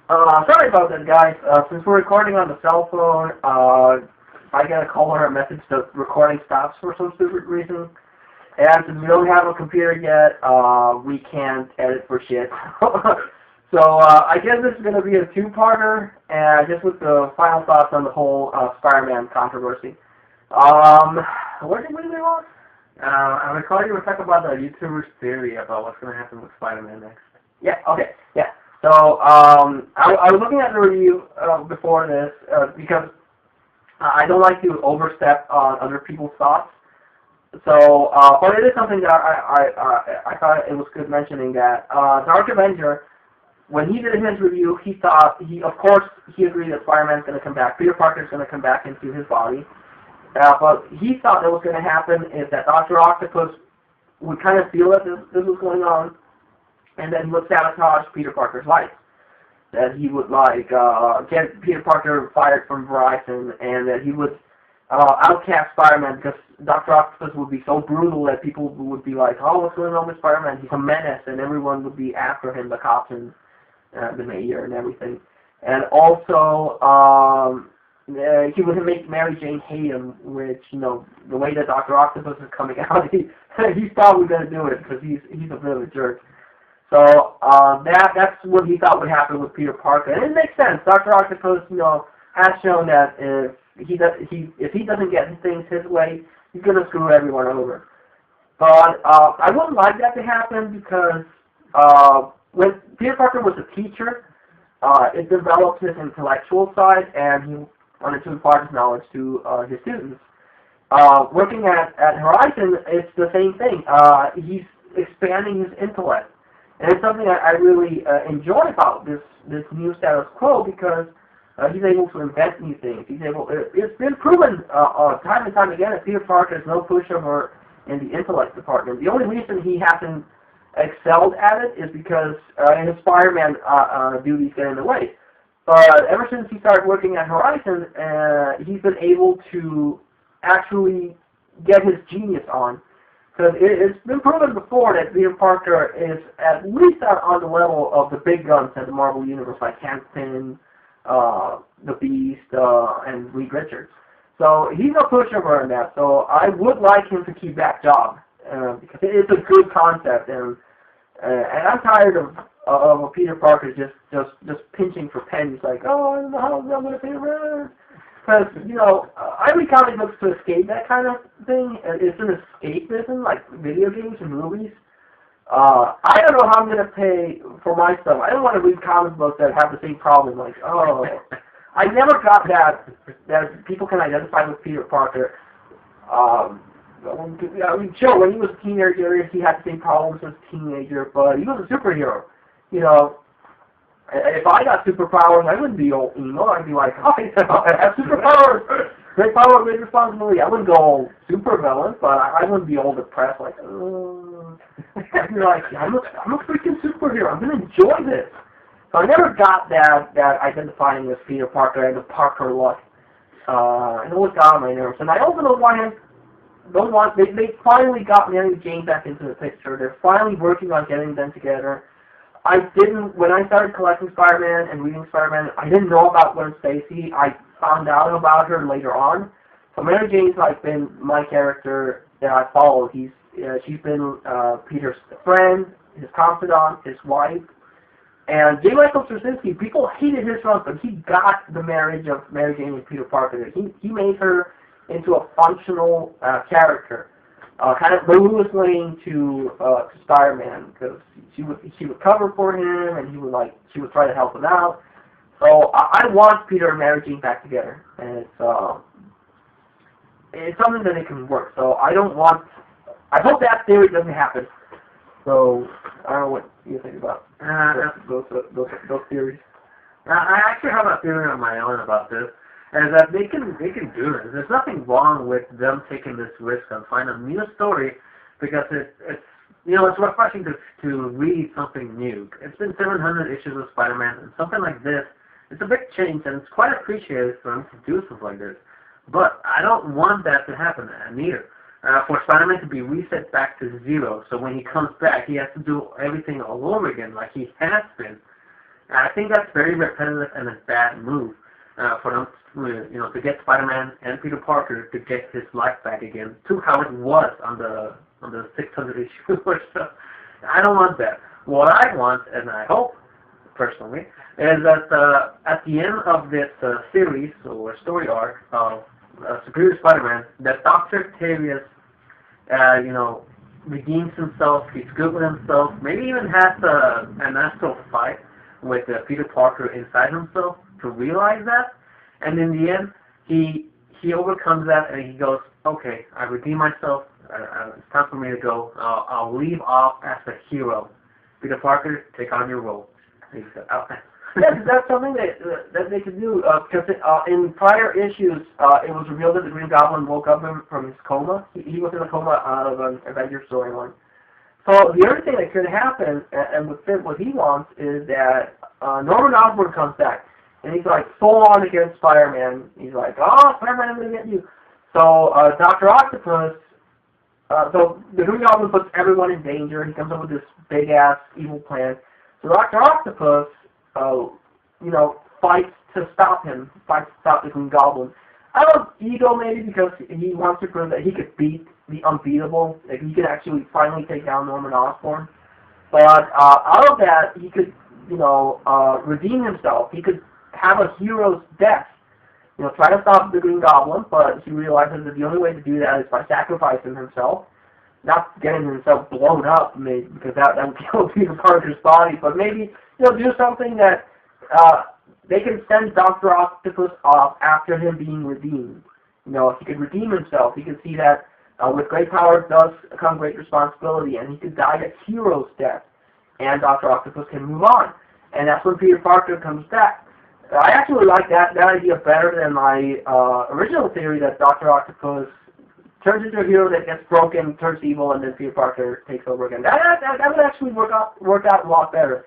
Sorry about that, guys. Since we're recording on the cell phone, I got a call or a message that recording stops for some stupid reason. And since we don't have a computer yet, we can't edit for shit. So I guess this is going to be a two-parter, just with the final thoughts on the whole Spider-Man controversy. Where did we leave off? I recall you were talking about the YouTuber's theory about what's going to happen with Spider-Man next. Yeah, okay, yeah. So, I was looking at the review before this because I don't like to overstep on other people's thoughts. So, but it is something that I thought it was good mentioning that Dark Avenger, when he did his review, of course, he agreed that Spider-Man's going to come back. Peter Parker's going to come back into his body. But he thought that what was going to happen is that Dr. Octopus would kind of feel that this was going on, and then he would sabotage Peter Parker's life. That he would, get Peter Parker fired from Verizon, and that he would outcast Spider-Man because Dr. Octopus would be so brutal that people would be like, oh, what's going on with Spider-Man? He's a menace, and everyone would be after him, the cops and the mayor and everything. And also, he would make Mary Jane hate him, which, the way that Dr. Octopus is coming out, he's probably going to do it because he's a bit of a jerk. So that's what he thought would happen with Peter Parker, and it makes sense. Dr. Octopus, has shown that if he doesn't get things his way, he's going to screw everyone over. But I wouldn't like that to happen because when Peter Parker was a teacher, it developed his intellectual side, and he wanted to impart his knowledge to his students. Working at Horizon, it's the same thing. He's expanding his intellect. And it's something I really enjoy about this new status quo because he's able to invent new things. It's been proven time and time again that Peter Parker is no pushover in the intellect department. The only reason he hasn't excelled at it is because his Spider-Man duties get in the way. But ever since he started working at Horizon, he's been able to actually get his genius on. Because it's been proven before that Peter Parker is at least on the level of the big guns in the Marvel Universe, like Hank Pym, the Beast, and Reed Richards. So he's a pushover in that. So I would like him to keep that job because it's a good concept, and I'm tired of Peter Parker just pinching for pennies, like, oh, I don't know how I'm going to pay rent. Because, I read comic books to escape that kind of thing. It's an escapism, like video games and movies. I don't know how I'm going to pay for my stuff. I don't want to read comic books that have the same problem. Like, oh, I never got that people can identify with Peter Parker. Sure, when he was a teenager, he had the same problems as a teenager, but he was a superhero. If I got superpowers, I wouldn't be all emo. I'd be like, oh, I have superpowers. Great power, great responsibility. I wouldn't go all super villain, but I wouldn't be all depressed like, I'd be like, I'm a freaking superhero. I'm going to enjoy this. So I never got that identifying with Peter Parker and the Parker look. It always got on my nerves. And I also they finally got Mary Jane back into the picture. They're finally working on getting them together. When I started collecting Spider-Man and reading Spider-Man, I didn't know about Gwen Stacy. I found out about her later on. So Mary Jane's been my character that I followed. She's been Peter's friend, his confidant, his wife. And J. Michael Straczynski, people hated his run, but he got the marriage of Mary Jane and Peter Parker. He made her into a functional character. Kind of the Lois Lane to Spider-Man, because she would cover for him, and she would try to help him out. So I want Peter and Mary Jane back together, and it's something that it can work. So I hope that theory doesn't happen. So I don't know what you think about those theories. I actually have a theory of my own about this. And that they can do this. There's nothing wrong with them taking this risk and find a new story because it's refreshing to read something new. It's been 700 issues of Spider-Man, and something like this, it's a big change, and it's quite appreciated for them to do something like this. But I don't want that to happen neither. For Spider-Man to be reset back to zero, so when he comes back, he has to do everything all over again like he has been. And I think that's very repetitive and a bad move for them, to get Spider-Man and Peter Parker to get his life back again to how it was on the 600 issue or so. I don't want that. What I want, and I hope, personally, is that at the end of this series or story arc of Superior Spider-Man, that Dr. Octavius, redeems himself, he's good with himself, maybe even has an astral fight with Peter Parker inside himself to realize that, and in the end, he overcomes that and he goes, okay, I redeem myself, it's time for me to go, I'll leave off as a hero. Peter Parker, take on your role. And he said, okay. That's something that they could do, because in prior issues, it was revealed that the Green Goblin woke up from his coma. He was in a coma out of an Avengers storyline. So the other thing that could happen, and would fit what he wants, is that Norman Osborn comes back, and he's like full on against Spider-Man. He's like, oh, Spider-Man, I'm going to get you. So Dr. Octopus, so the Green Goblin puts everyone in danger. He comes up with this big-ass evil plan. So Dr. Octopus, fights to stop him, fights to stop the Green Goblin. I don't know, ego maybe, because he wants to prove that he could beat the unbeatable, that he could actually finally take down Norman Osborn. But out of that, he could, redeem himself. He could have a hero's death. Try to stop the Green Goblin, but he realizes that the only way to do that is by sacrificing himself. Not getting himself blown up, maybe, because that would kill Peter Parker's body, but maybe do something that they can send Dr. Octopus off after him being redeemed. He could redeem himself. He could see that with great power does come great responsibility, and he could die a hero's death, and Dr. Octopus can move on. And that's when Peter Parker comes back. I actually like that idea better than my original theory that Dr. Octopus turns into a hero that gets broken, turns evil, and then Peter Parker takes over again. That would actually work out a lot better.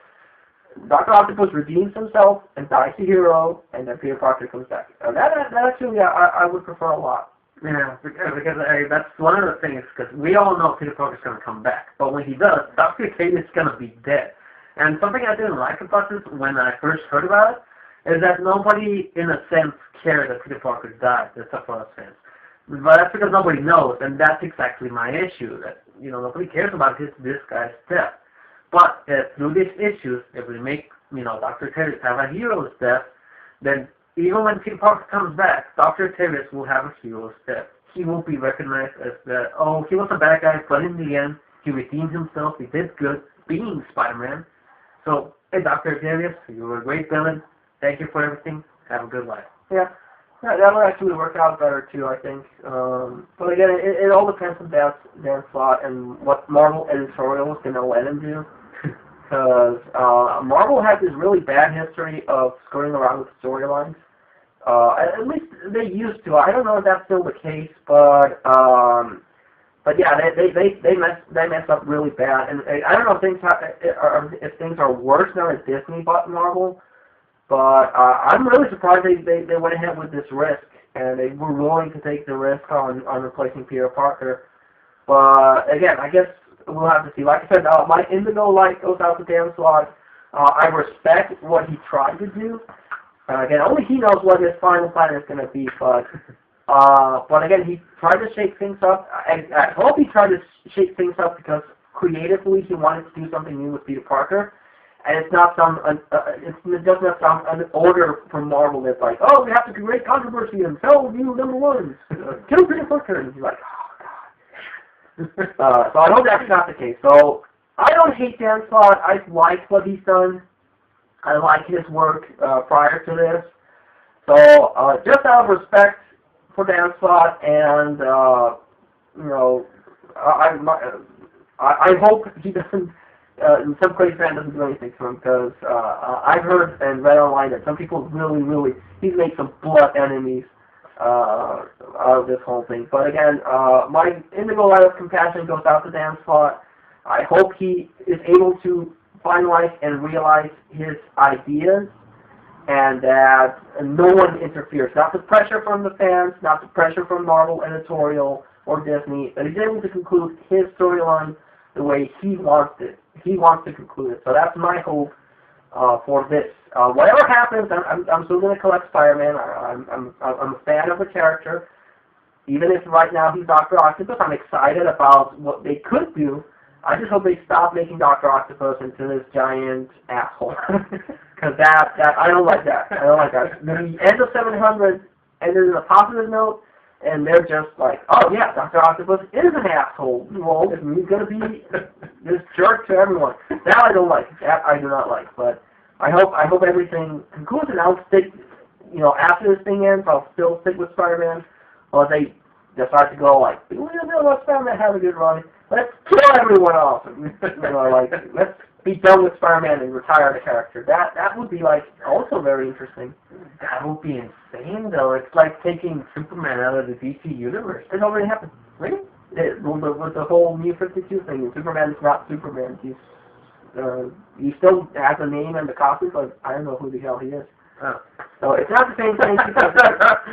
Dr. Octopus redeems himself and dies a hero, and then Peter Parker comes back. That actually I would prefer a lot. Yeah, because that's one of the things, because we all know Peter Parker's going to come back. But when he does, Dr. Octavius is going to be dead. And something I didn't like about this when I first heard about it is that nobody, in a sense, cared that Peter Parker died, except for us fans. But that's because nobody knows, and that's exactly my issue, that, nobody cares about this guy's death. But through these issues, if we make, Dr. Octavius have a hero's death, then even when Peter Parker comes back, Dr. Octavius will have a hero's death. He will be recognized as he was a bad guy, but in the end, he redeemed himself, he did good, being Spider-Man. So, hey, Dr. Octavius, you were a great villain. Thank you for everything. Have a good life. Yeah. That would actually work out better, too, I think. But again, it all depends on Dan Slott and what Marvel editorial is going to let him do. Because Marvel has this really bad history of screwing around with storylines. At least they used to. I don't know if that's still the case, but yeah, they mess up really bad. And I don't know if things are worse now at Disney bought Marvel. But I'm really surprised they went ahead with this risk, and they were willing to take the risk on replacing Peter Parker. But again, I guess we'll have to see. Like I said, my indigo light goes out to Dan Slott. I respect what he tried to do. Again, only he knows what his final plan is going to be. But again, he tried to shake things up. I hope he tried to shake things up because creatively he wanted to do something new with Peter Parker. And it's not it does not sound an order from Marvel that's like, oh, we have to create controversy and tell you number ones. Kill Peter Parker. And he's like, oh, God. So I hope that's not the case. So I don't hate Dan Slott. I like what he's done. I like his work prior to this. So just out of respect for Dan Slott and, I hope he doesn't, some crazy fan doesn't do anything to him because I've heard and read online that some people really, he's made some blood enemies out of this whole thing. But again, my indigo light of compassion goes out to Dan Slott. I hope he is able to finalize and realize his ideas and that no one interferes. Not the pressure from the fans, not the pressure from Marvel editorial or Disney, but he's able to conclude his storyline the way he wants it. He wants to conclude it. So that's my hope for this. Whatever happens, I'm still going to collect Spider-Man. I'm a fan of the character. Even if right now he's Dr. Octopus, I'm excited about what they could do. I just hope they stop making Dr. Octopus into this giant asshole. Because I don't like that. I don't like that. The end of 700 ended in a positive note, and they're just like, oh yeah, Dr. Octopus is an asshole. Well, he's going to be this jerk to everyone. That I don't like. That I do not like. But I hope everything concludes, and I'll stick, after this thing ends, I'll still stick with Spider-Man. Or they decide to go like, let Spider-Man have a good run. Let's kill everyone off. Let's be done with Spider-Man and retire the character. That would be like also very interesting. That would be insane though. It's like taking Superman out of the DC universe. It's already happened. Really? With the whole New 52 thing, Superman is not Superman. He still has a name and the costume, but I don't know who the hell he is. Oh. So it's not the same thing because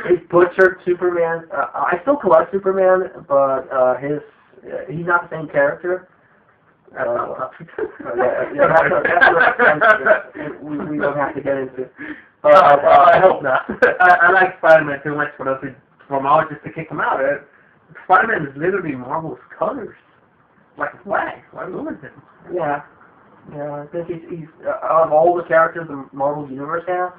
they butchered Superman. I still collect Superman, but he's not the same character. We don't have to get into. I hope not. I like Spider-Man too much for all just to kick him out. Spider-Man is literally Marvel's colors, like a flag. Why ruin him? Yeah, I think he's of all the characters the Marvel Universe has.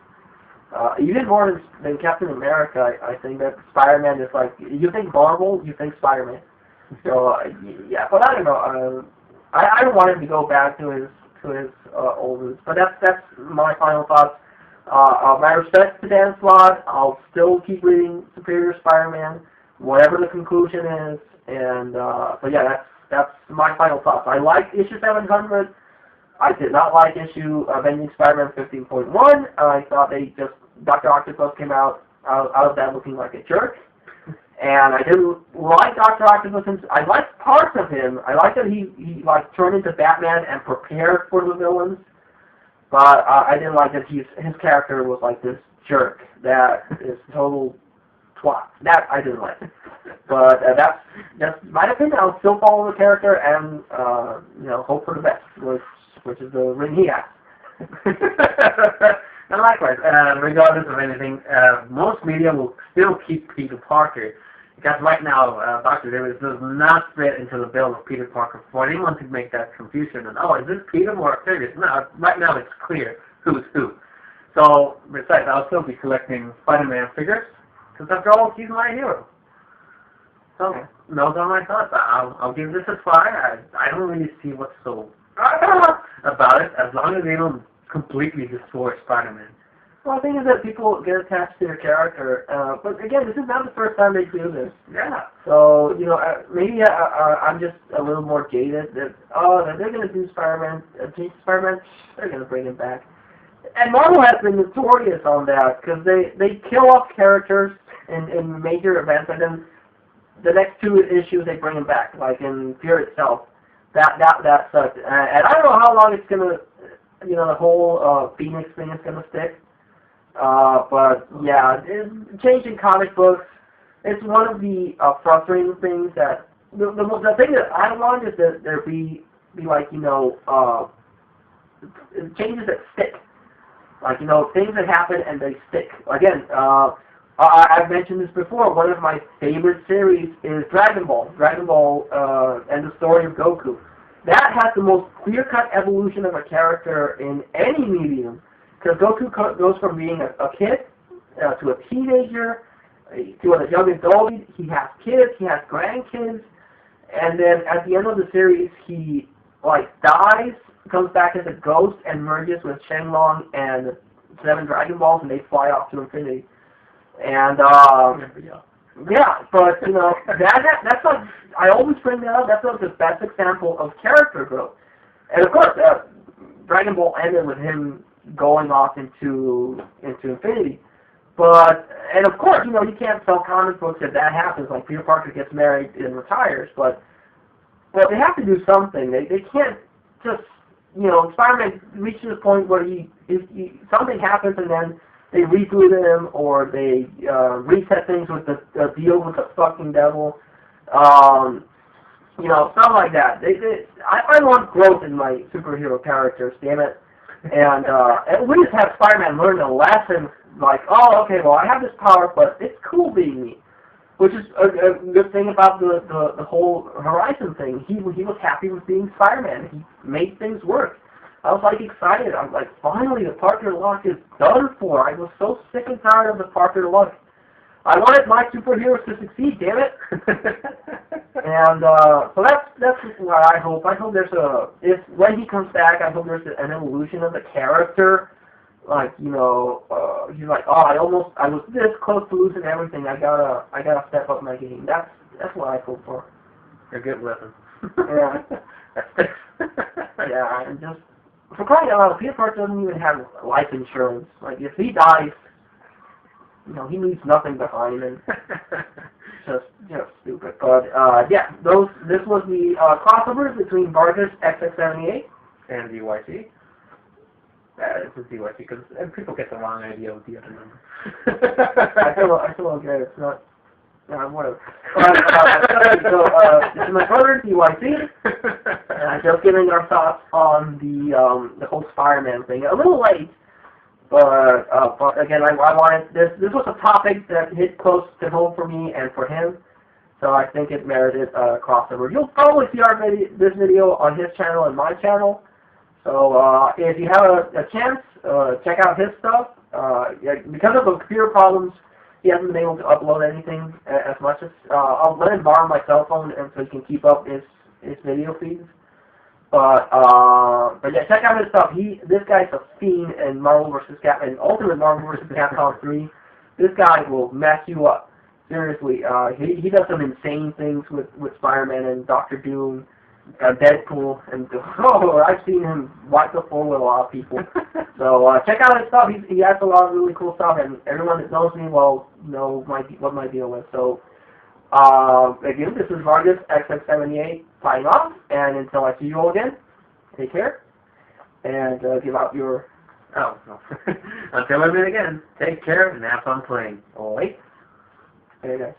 Even more than Captain America, I think that Spider-Man is like, you think Marvel, you think Spider-Man. So, yeah, but I don't know. I don't want him to go back to his old roots. But that's my final thoughts. My respect to Dan Slott. I'll still keep reading Superior Spider-Man, whatever the conclusion is. And, but yeah, that's my final thoughts. I liked issue 700. I did not like issue Avenging Spider-Man 15.1. I thought Dr. Octopus came out of that looking like a jerk. And I didn't like Dr. Octopus. I liked parts of him. I liked that he like turned into Batman and prepared for the villains. But I didn't like that his character was like this jerk that is total twat. That I didn't like. But that's my opinion. I'll still follow the character and hope for the best, which is the ring he has. And likewise, regardless of anything, most media will still keep Peter Parker. Because right now, Dr. Davis does not fit into the bill of Peter Parker. For anyone to make that confusion, and is this Peter or Octavius? No, right now it's clear who's who. So, besides, I'll still be collecting Spider-Man figures, because after all, he's my hero. So, those are my thoughts. I'll give this a try. I don't really see what's so about it, as long as they don't completely destroy Spider-Man. Well, the thing is that people get attached to their character, but again, this is not the first time they do this. Yeah. So, maybe I'm just a little more jaded that, they're going to do Spider-Man, they're going to bring him back. And Marvel has been notorious on that, because they kill off characters in major events, and then the next two issues they bring him back, like in Fear itself. That sucked. And I don't know how long it's going to, the whole Phoenix thing is going to stick. But yeah, changing comic books, it's one of the frustrating things that the thing that I want is that there be like changes that stick, like things that happen and they stick. Again, I've mentioned this before. One of my favorite series is Dragon Ball and the story of Goku. That has the most clear-cut evolution of a character in any medium. Because Goku goes from being a kid to a teenager to a young adult. He has kids, he has grandkids, and then at the end of the series, he dies, comes back as a ghost, and merges with Shenlong and the 7 Dragon Balls, and they fly off to infinity. And yeah, but that's like, I always bring that up. That's like the best example of character growth. And of course, Dragon Ball ended with him going off into infinity. And of course, you can't sell comic books if that happens, like Peter Parker gets married and retires, but they have to do something. They can't just, Spider-Man reaches a point where something happens and then they reboot him, or they reset things with the deal with the fucking devil. Stuff like that. I want growth in my superhero characters, damn it. And at least have Spider-Man learn a lesson, like, oh, okay, well, I have this power, but it's cool being me. Which is a good thing about the whole Horizon thing. He was happy with being Spider-Man. He made things work. I was like excited. I was like, finally, the Parker luck is done for. I was so sick and tired of the Parker luck. I wanted my superheroes to succeed, damn it. And so that's what I hope. I hope there's when he comes back, I hope there's an evolution of the character. Like, you know, he's like, oh, I was this close to losing everything. I gotta step up my game. That's what I hope for. You're good with him. Yeah. Yeah, and just for crying out loud, Peter Parker doesn't even have life insurance. Like, if he dies, you know, he leaves nothing behind, and just stupid. But yeah, this was the crossovers between VargasXX78 and DYC. It's a DYC because people get the wrong idea with the other number. I feel okay. It's not. Whatever. So this is my brother DYC, and just giving our thoughts on the whole Spider-Man thing. A little late, but again, I wanted this. This was a topic that hit close to home for me and for him, so I think it merited a crossover. You'll probably see this video on his channel and my channel. So if you have a chance, check out his stuff. Because of the computer problems, he hasn't been able to upload anything as much as I'll let him borrow my cell phone, and so he can keep up his video feeds. But yeah, check out his stuff. This guy's a fiend in Marvel vs. Capcom, Ultimate Marvel vs. Capcom 3. This guy will mess you up. Seriously, he does some insane things with Spider-Man and Doctor Doom. Deadpool, and I've seen him wipe the floor with a lot of people. So check out his stuff. He has a lot of really cool stuff, and everyone that knows me will know what my deal is. So again, this is VargasXX78 signing off, and until I see you all again, take care, and give out your... Oh, no. Until I meet again, take care and have fun playing. Oh, wait. Hey, guys.